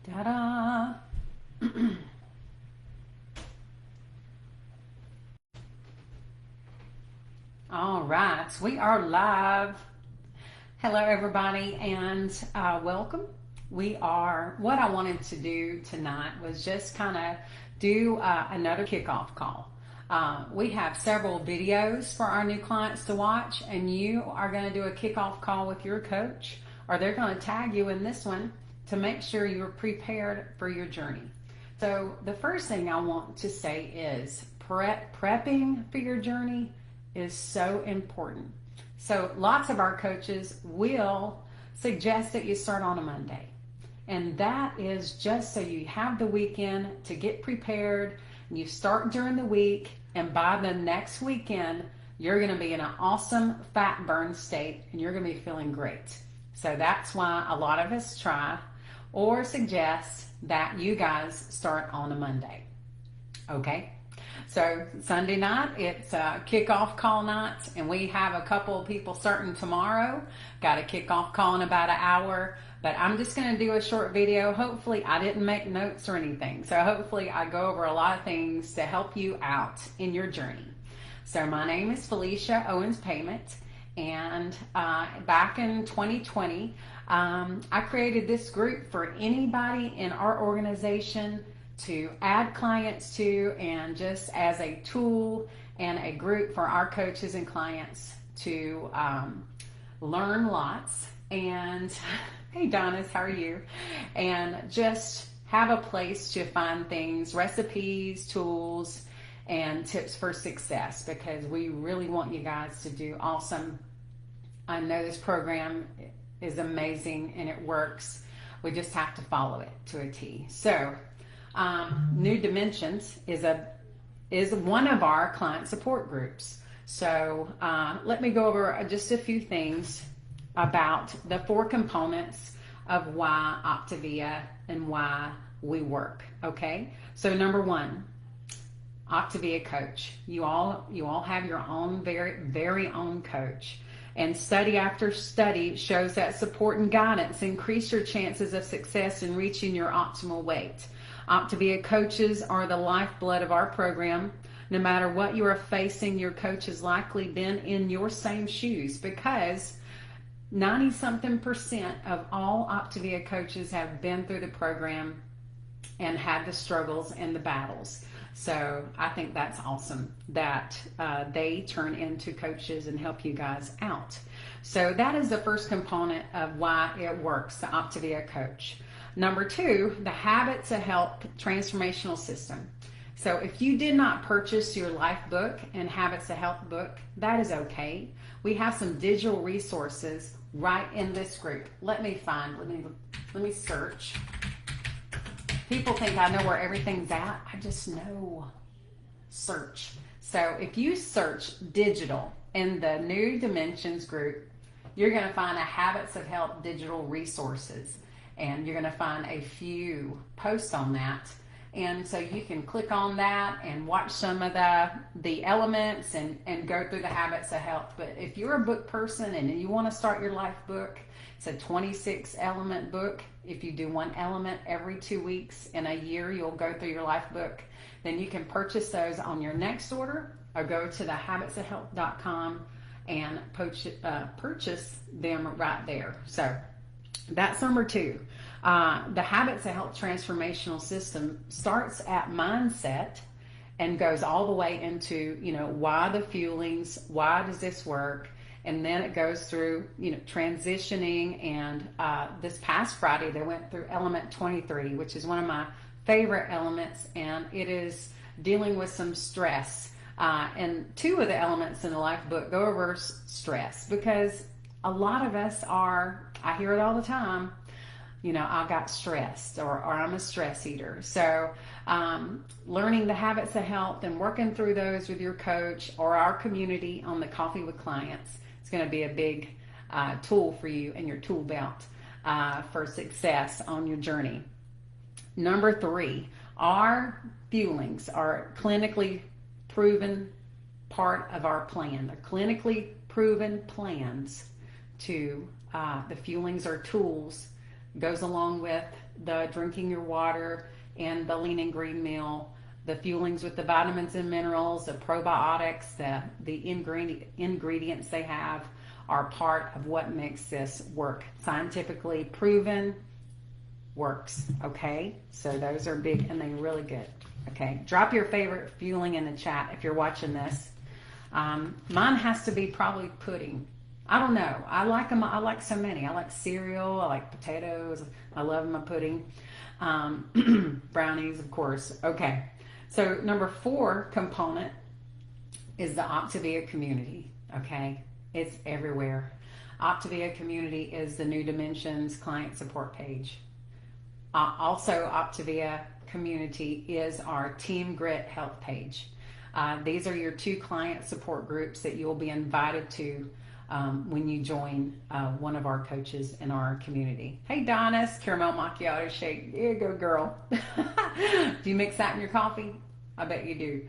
Ta-da! All right, we are live. Hello, everybody, and welcome. What I wanted to do tonight was just kind of do another kickoff call. We have several videos for our new clients to watch, and you are going to do a kickoff call with your coach, or they're going to tag you in this one to make sure you're prepared for your journey. So, the first thing I want to say is prepping for your journey is so important. So lots of our coaches will suggest that you start on a Monday. And that is just so you have the weekend to get prepared. And you start during the week, and by the next weekend, you're going to be in an awesome fat burn state and you're going to be feeling great. So that's why a lot of us try or suggest that you guys start on a Monday. Okay? So Sunday night, it's a kickoff call night, and we have a couple of people starting tomorrow. Got a kickoff call in about an hour, but I'm just going to do a short video. Hopefully I didn't make notes or anything. So hopefully I go over a lot of things to help you out in your journey. So my name is Felicia Owens Payment, and back in 2020, I created this group for anybody in our organization to add clients to, and just as a tool and a group for our coaches and clients to learn lots. And hey Donis, how are you? And just have a place to find things, recipes, tools, and tips for success, because we really want you guys to do awesome. I know this program is amazing and it works. We just have to follow it to a T. So New Dimensions is one of our client support groups. So let me go over just a few things about the 4 components of why Optavia and why we work. Okay, so number 1, Optavia coach. You all have your own very own coach. And study after study shows that support and guidance increase your chances of success in reaching your optimal weight. Optavia coaches are the lifeblood of our program. No matter what you are facing, your coach has likely been in your same shoes, because 90-something% of all Optavia coaches have been through the program and had the struggles and the battles. So I think that's awesome that they turn into coaches and help you guys out. So that is the first component of why it works, the Optavia coach. Number 2, the Habits of Health Transformational System. So if you did not purchase your life book and Habits of Health book, that is okay. We have some digital resources right in this group. Let me search. People think I know where everything's at. I just know. Search. So if you search digital in the New Dimensions group, you're going to find a Habits of Health digital resources. And you're going to find a few posts on that. And so you can click on that and watch some of the elements and go through the Habits of Health. But if you're a book person and you want to start your life book, it's a 26 element book. If you do one element every 2 weeks in a year, you'll go through your life book. Then you can purchase those on your next order, or go to thehabitsofhealth.com and purchase them right there. So that's number 2. The Habits of Health Transformational System starts at mindset and goes all the way into, why the fuelings, why does this work? And then it goes through, transitioning. And this past Friday, they went through element 23, which is one of my favorite elements. And it is dealing with some stress. And 2 of the elements in the life book go over stress, because a lot of us I hear it all the time, I got stressed, or I'm a stress eater. So learning the Habits of Health and working through those with your coach or our community on the Coffee with Clients, it's going to be a big tool for you in your tool belt for success on your journey. Number 3, our fuelings are clinically proven part of our plan. They're clinically proven plans to the fuelings are tools, goes along with the drinking your water and the lean and green meal, the fuelings with the vitamins and minerals, the probiotics, the ingredients they have are part of what makes this work. Scientifically proven, works. Okay, so those are big and they're really good. Okay, drop your favorite fueling in the chat if you're watching this. Mine has to be probably pudding. I don't know. I like them. I like so many. I like cereal. I like potatoes. I love my pudding. Brownies, of course. Okay. So number 4 component is the Optavia community. Okay. It's everywhere. Optavia community is the New Dimensions client support page. Also, Optavia community is our Team Grit Health page. These are your 2 client support groups that you'll be invited to when you join one of our coaches in our community. Hey, Donis, caramel macchiato shake. There you go, girl. Do you mix that in your coffee? I bet you do.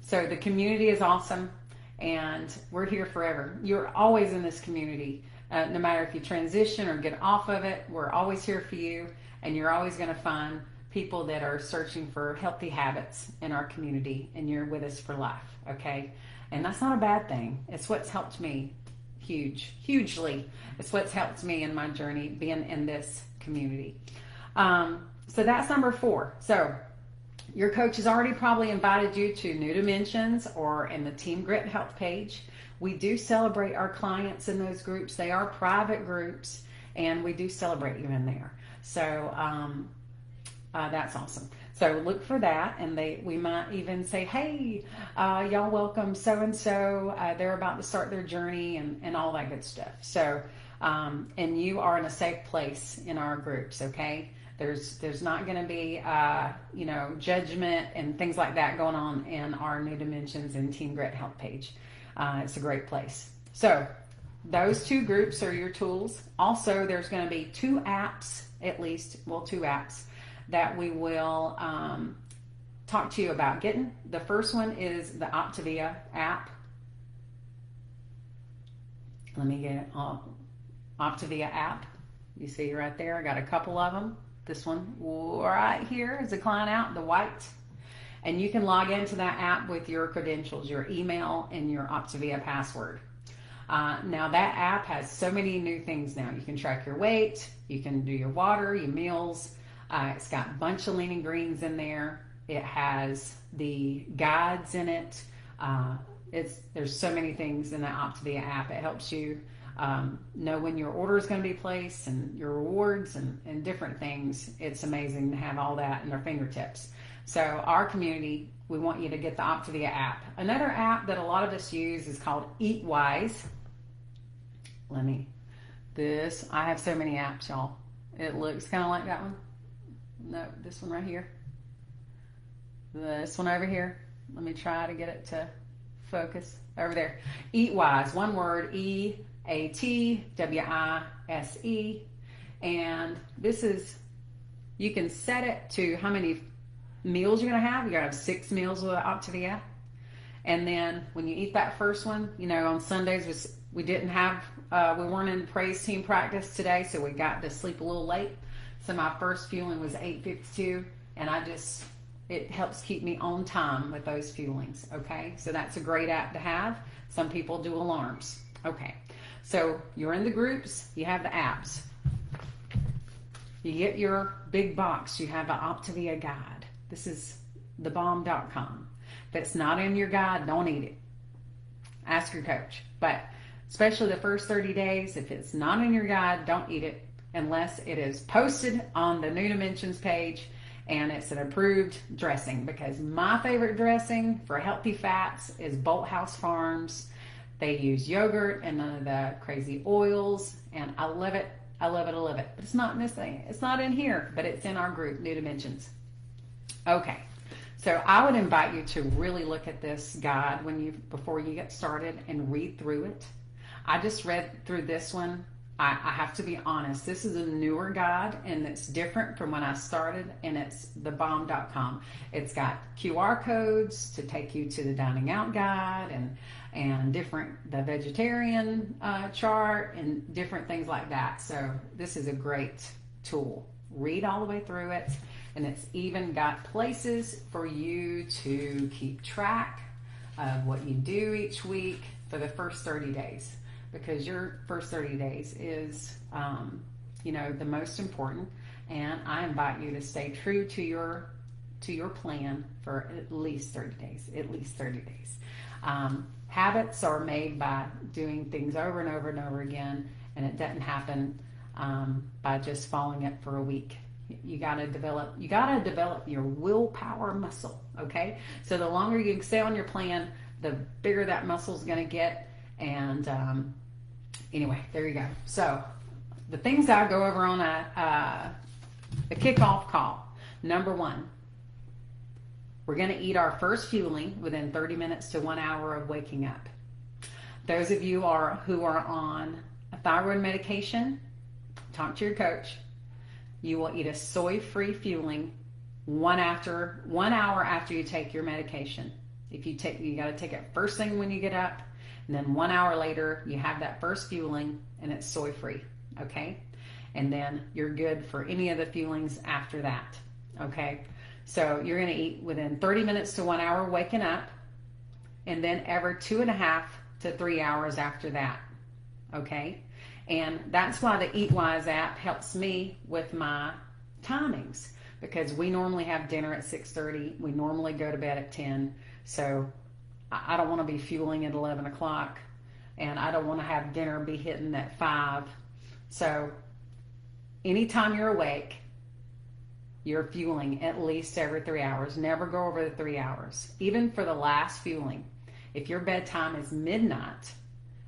So the community is awesome, and we're here forever. You're always in this community. No matter if you transition or get off of it, we're always here for you, and you're always going to find people that are searching for healthy habits in our community, and you're with us for life, okay? And that's not a bad thing. It's what's helped me hugely. It's what's helped me in my journey being in this community. So that's number 4. So your coach has already probably invited you to New Dimensions or in the Team Grit Health page. We do celebrate our clients in those groups. They are private groups, and we do celebrate you in there. So that's awesome. So look for that, and we might even say, hey, y'all welcome so-and-so. They're about to start their journey and all that good stuff. So, and you are in a safe place in our groups, okay? There's not going to be, judgment and things like that going on in our New Dimensions and Team Grit Health page. It's a great place. So those 2 groups are your tools. Also, there's going to be 2 apps, at least, 2 apps that we will talk to you about getting. The first one is the Optavia app. Let me get it. Optavia app. You see right there, I got a couple of them. This one right here is a client out, the white. And you can log into that app with your credentials, your email, and your Optavia password. Now that app has so many new things now. You can track your weight, you can do your water, your meals. It's got a bunch of lean and greens in there. It has the guides in it. There's so many things in the Optavia app. It helps you know when your order is going to be placed and your rewards and different things. It's amazing to have all that in their fingertips. So our community, we want you to get the Optavia app. Another app that a lot of us use is called EatWise. I have so many apps, y'all. It looks kind of like that one. No, this one right here. This one over here. Let me try to get it to focus. Over there. EatWise, one word, EATWISE. And this is, you can set it to how many meals you're going to have. You're going to have 6 meals with Optavia. And then when you eat that first one, on Sundays we weren't in praise team practice today, so we got to sleep a little late. So my first fueling was 8:52, and it helps keep me on time with those fuelings, okay? So that's a great app to have. Some people do alarms. Okay, so you're in the groups, you have the apps. You get your big box, you have an Optavia guide. This is thebomb.com. If it's not in your guide, don't eat it. Ask your coach. But especially the first 30 days, if it's not in your guide, don't eat it unless it is posted on the New Dimensions page and it's an approved dressing, because my favorite dressing for healthy fats is Bolthouse Farms. They use yogurt and none of the crazy oils, and I love it. I love it. I love it. But it's not in this thing. It's not in here, but it's in our group, New Dimensions. Okay. So I would invite you to really look at this guide before you get started and read through it. I just read through this one. I have to be honest, this is a newer guide and it's different from when I started, and it's thebomb.com. It's got QR codes to take you to the dining out guide and the vegetarian chart and different things like that. So this is a great tool Read all the way through it. And it's even got places for you to keep track of what you do each week for the first 30 days. Because your first 30 days is, the most important. And I invite you to stay true to your plan for at least 30 days. At least 30 days. Habits are made by doing things over and over and over again, and it doesn't happen by just following it for a week. You gotta develop your willpower muscle. Okay, so the longer you can stay on your plan, the bigger that muscle's gonna get. And anyway, there you go. So the things I go over on a kickoff call. Number one, we're going to eat our first fueling within 30 minutes to 1 hour of waking up. Those of you who are on a thyroid medication, talk to your coach. You will eat a soy-free fueling 1 hour after you take your medication. You got to take it first thing when you get up, and then 1 hour later you have that first fueling, and it's soy-free. Okay, and then you're good for any of the fuelings after that. Okay. So you're going to eat within 30 minutes to 1 hour waking up, and then every 2.5 to 3 hours after that. Okay? And that's why the EatWise app helps me with my timings, because we normally have dinner at 6:30. We normally go to bed at 10. So I don't want to be fueling at 11 o'clock, and I don't want to have dinner be hitting at 5. So anytime you're awake, you're fueling at least every 3 hours. Never go over the 3 hours. Even for the last fueling. If your bedtime is midnight,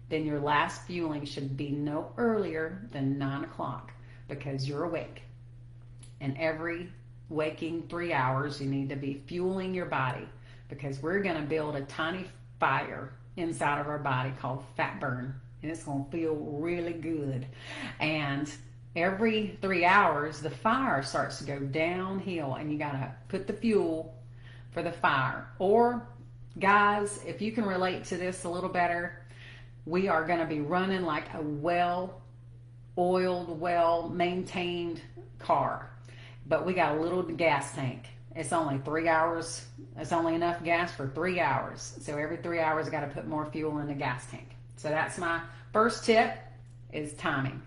then your last fueling should be no earlier than 9 o'clock, because you're awake. And every waking 3 hours, you need to be fueling your body, because we're going to build a tiny fire inside of our body called fat burn. And it's going to feel really good. And every 3 hours, the fire starts to go downhill, and you got to put the fuel for the fire. Or, guys, if you can relate to this a little better, we are going to be running like a well-oiled, well-maintained car. But we got a little gas tank. It's only 3 hours. It's only enough gas for 3 hours. So every 3 hours, I got to put more fuel in the gas tank. So that's my first tip, is timing.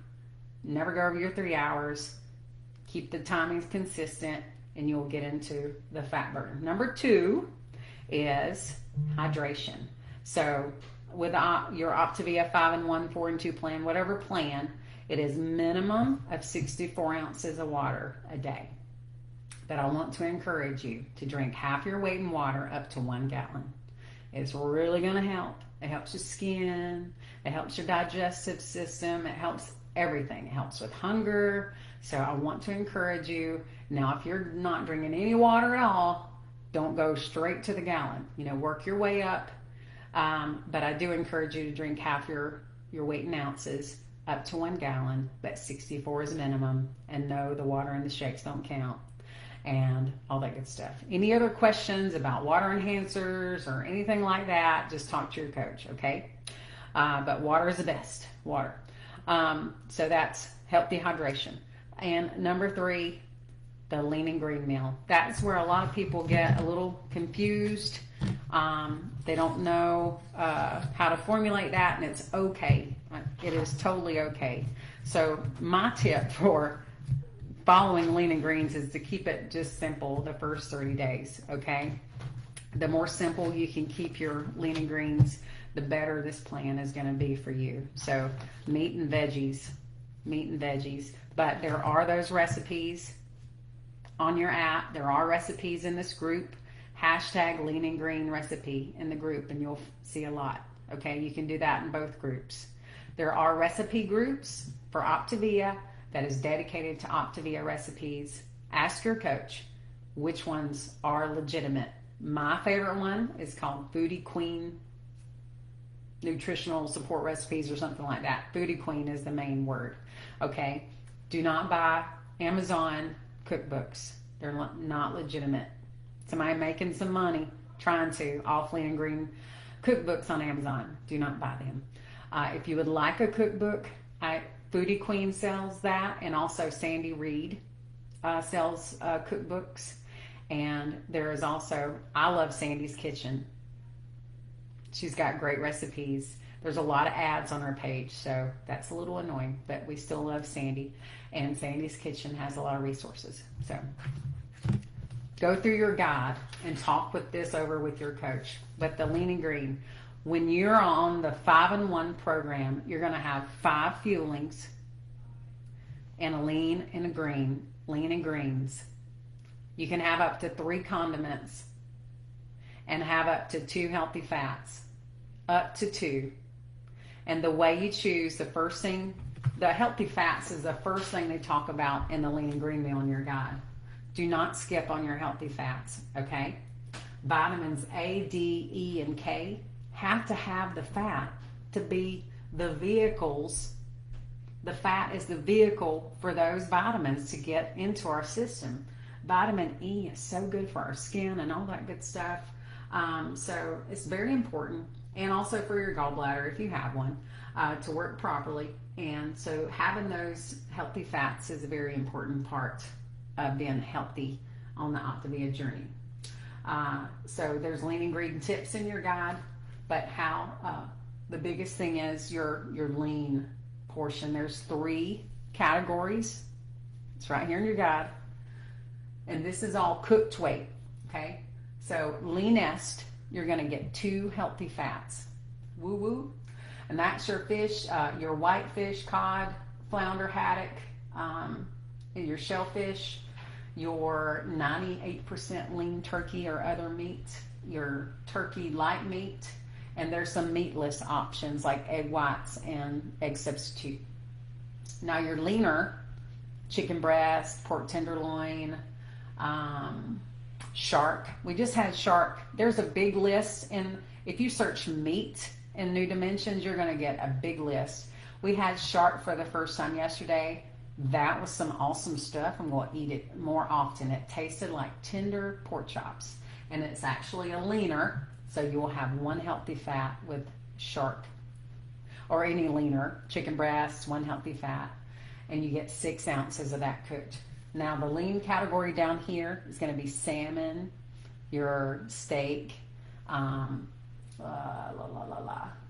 Never go over your 3 hours. Keep the timings consistent, and you'll get into the fat burn. Number 2 is hydration. So with your Optavia 5-in-1, 4-in-2 plan, whatever plan, it is minimum of 64 ounces of water a day. But I want to encourage you to drink half your weight in water up to 1 gallon. It's really going to help. It helps your skin. It helps your digestive system. It helps everything. It helps with hunger. So I want to encourage you. Now, if you're not drinking any water at all, don't go straight to the gallon. Work your way up. But I do encourage you to drink half your weight in ounces up to 1 gallon, but 64 is minimum. And no, the water in the shakes don't count, and all that good stuff. Any other questions about water enhancers or anything like that, just talk to your coach, okay? But water is the best, water. So that's healthy hydration. And number 3, the lean and green meal. That's where a lot of people get a little confused. They don't know how to formulate that, and it's okay. It is totally okay. So my tip for following lean and greens is to keep it just simple the first 30 days, okay? The more simple you can keep your lean and greens, the better this plan is going to be for you. So meat and veggies. But there are those recipes on your app. There are recipes in this group. #lean and green recipe in the group, and you'll see a lot. Okay, you can do that in both groups. There are recipe groups for Optavia that is dedicated to Optavia recipes. Ask your coach which ones are legitimate. My favorite one is called Foodie Queen Nutritional Support Recipes or something like that. Foodie Queen is the main word. Okay, do not buy Amazon cookbooks. They're not legitimate. Somebody making some money trying to off lean and green cookbooks on Amazon. Do not buy them. If you would like a cookbook, Foodie Queen sells that, and also Sandy Reed. sells cookbooks. And there is also, I love Sandy's Kitchen. She's got great recipes. There's a lot of ads on her page, so that's a little annoying, but we still love Sandy. And Sandy's Kitchen has a lot of resources. So go through your guide and talk with this over with your coach. But the Lean and Green, when you're on the 5-in-1 program, you're going to have 5 fuelings and a lean and a green, lean and greens. You can have up to 3 condiments and have up to 2 healthy fats, up to 2. And the way you choose, the first thing, the healthy fats is the first thing they talk about in the Lean and Green meal in your guide. Do not skip on your healthy fats, okay? Vitamins A, D, E, and K have to have the fat to be the vehicles. The fat is the vehicle for those vitamins to get into our system. Vitamin E is so good for our skin and all that good stuff. So it's very important. And also for your gallbladder, if you have one, to work properly. And so having those healthy fats is a very important part of being healthy on the Optavia journey. So there's lean and green tips in your guide, but how the biggest thing is your lean portion. There's 3 categories. It's right here in your guide. And this is all cooked weight, okay? So leanest, you're gonna get 2 healthy fats. Woo woo. And that's your fish, your whitefish, cod, flounder, haddock, your shellfish, your 98% lean turkey or other meat, your turkey light meat, and there's some meatless options like egg whites and egg substitute. Now your leaner, chicken breast, pork tenderloin, shark. We just had shark. There's a big list, and if you search meat in New Dimensions, you're going to get a big list. We had shark for the first time yesterday. That was some awesome stuff. I'm going to eat it more often. It tasted like tender pork chops, and it's actually a leaner, so you will have 1 healthy fat with shark, or any leaner, chicken breast, 1 healthy fat, and you get 6 ounces of that cooked. Now the lean category down here is going to be salmon, your steak,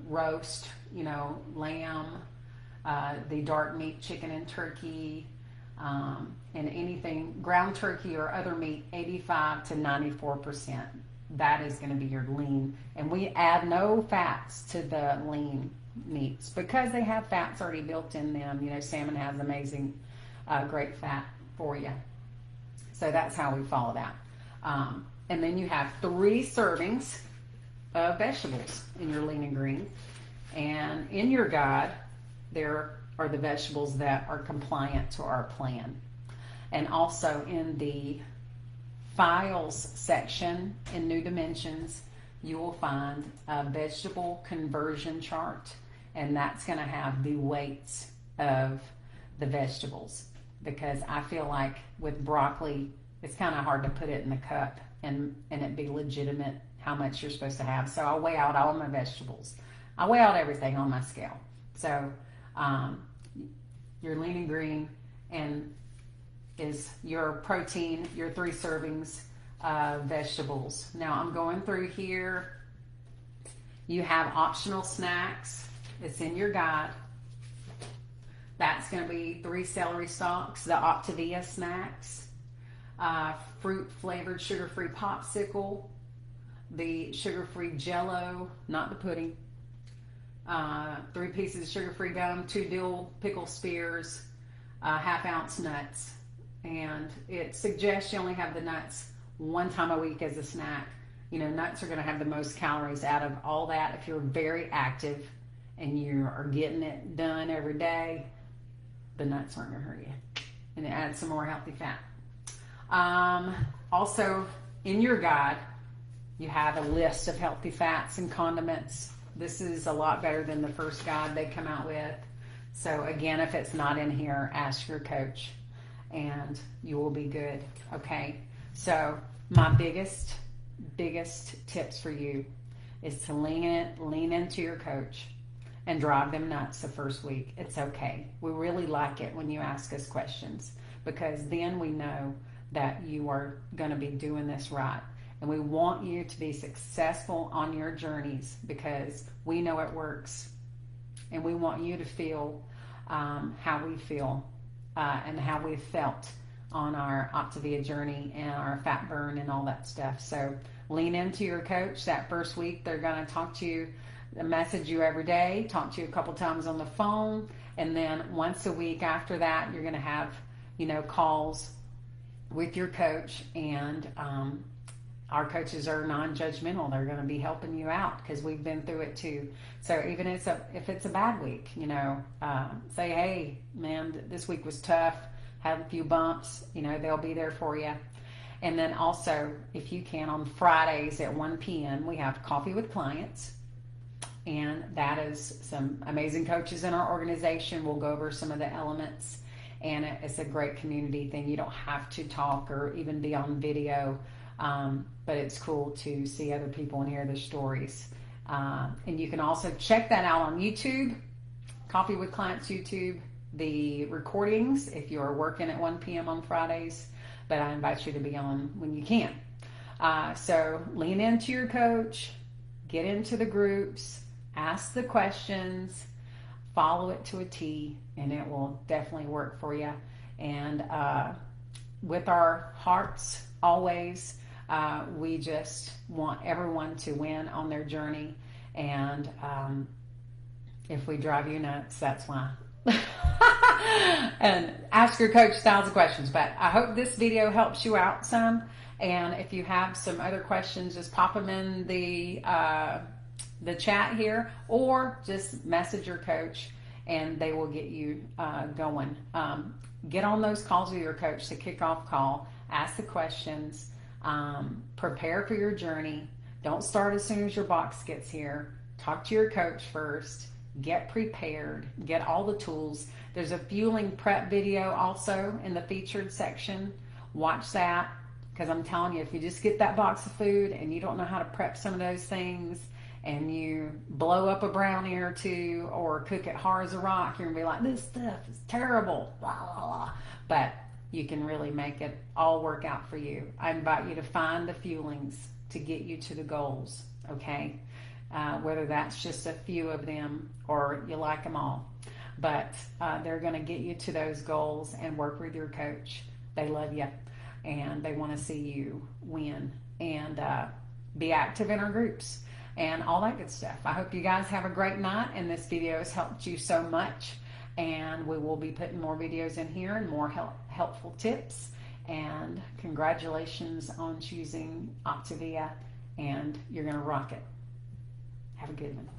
roast, lamb, the dark meat, chicken and turkey, and anything, ground turkey or other meat, 85 to 94%. That is going to be your lean. And we add no fats to the lean meats because they have fats already built in them. Salmon has amazing, great fat for you. So that's how we follow that. And then you have 3 servings of vegetables in your lean and green. And in your guide, there are the vegetables that are compliant to our plan. And also in the files section in New Dimensions, you will find a vegetable conversion chart, and that's going to have the weights of the vegetables, because I feel like with broccoli, it's kind of hard to put it in the cup and it be legitimate how much you're supposed to have. So I weigh out all my vegetables. I weigh out everything on my scale. So your lean and green and is your protein, your 3 servings of vegetables. Now I'm going through here. You have optional snacks. It's in your guide. That's going to be 3 celery stalks, the Optavia snacks, fruit flavored sugar-free popsicle, the sugar-free Jell-O, not the pudding, 3 pieces of sugar-free gum, 2 dill pickle spears, half-ounce nuts. And it suggests you only have the nuts 1 time a week as a snack. Nuts are going to have the most calories out of all that. If you're very active and you are getting it done every day, the nuts aren't going to hurt you. And it adds some more healthy fat. Also, in your guide, you have a list of healthy fats and condiments. This is a lot better than the first guide they come out with. So again, if it's not in here, ask your coach and you will be good. Okay. So my biggest tips for you is to lean into your coach and drive them nuts the first week. It's okay. We really like it when you ask us questions because then we know that you are going to be doing this right. And we want you to be successful on your journeys because we know it works. And we want you to feel how we feel and how we've felt on our Optavia journey and our fat burn and all that stuff. So lean into your coach. That first week, they're going to talk to you, message you every day, talk to you a couple times on the phone. And then once a week after that, you're going to have, calls with your coach. And our coaches are non-judgmental. They're going to be helping you out because we've been through it too. So even if it's a bad week, say, hey, man, this week was tough. Had a few bumps, they'll be there for you. And then also, if you can, on Fridays at 1 p.m., we have Coffee with Clients. And that is some amazing coaches in our organization. We'll go over some of the elements. And it's a great community thing. You don't have to talk or even be on video. But it's cool to see other people and hear their stories. And you can also check that out on YouTube, Coffee with Clients YouTube, the recordings if you're working at 1 p.m. on Fridays. But I invite you to be on when you can. So lean into your coach, get into the groups, ask the questions, follow it to a T, and it will definitely work for you. And with our hearts always, we just want everyone to win on their journey. And if we drive you nuts, that's why. And ask your coach thousands of questions. But I hope this video helps you out some. And if you have some other questions, just pop them in the chat here, or just message your coach and they will get you going. Get on those calls with your coach, the kickoff call. Ask the questions. Prepare for your journey. Don't start as soon as your box gets here. Talk to your coach first. Get prepared. Get all the tools. There's a fueling prep video also in the featured section. Watch that, because I'm telling you, if you just get that box of food and you don't know how to prep some of those things, and you blow up a brownie or two or cook it hard as a rock, you're going to be like, this stuff is terrible. Blah, blah, blah. But you can really make it all work out for you. I invite you to find the fuelings to get you to the goals, okay? Whether that's just a few of them or you like them all. But they're going to get you to those goals, and work with your coach. They love you, and they want to see you win and be active in our groups and all that good stuff. I hope you guys have a great night, and this video has helped you so much. And we will be putting more videos in here and more helpful tips. And congratulations on choosing Optavia, and you're going to rock it. Have a good one.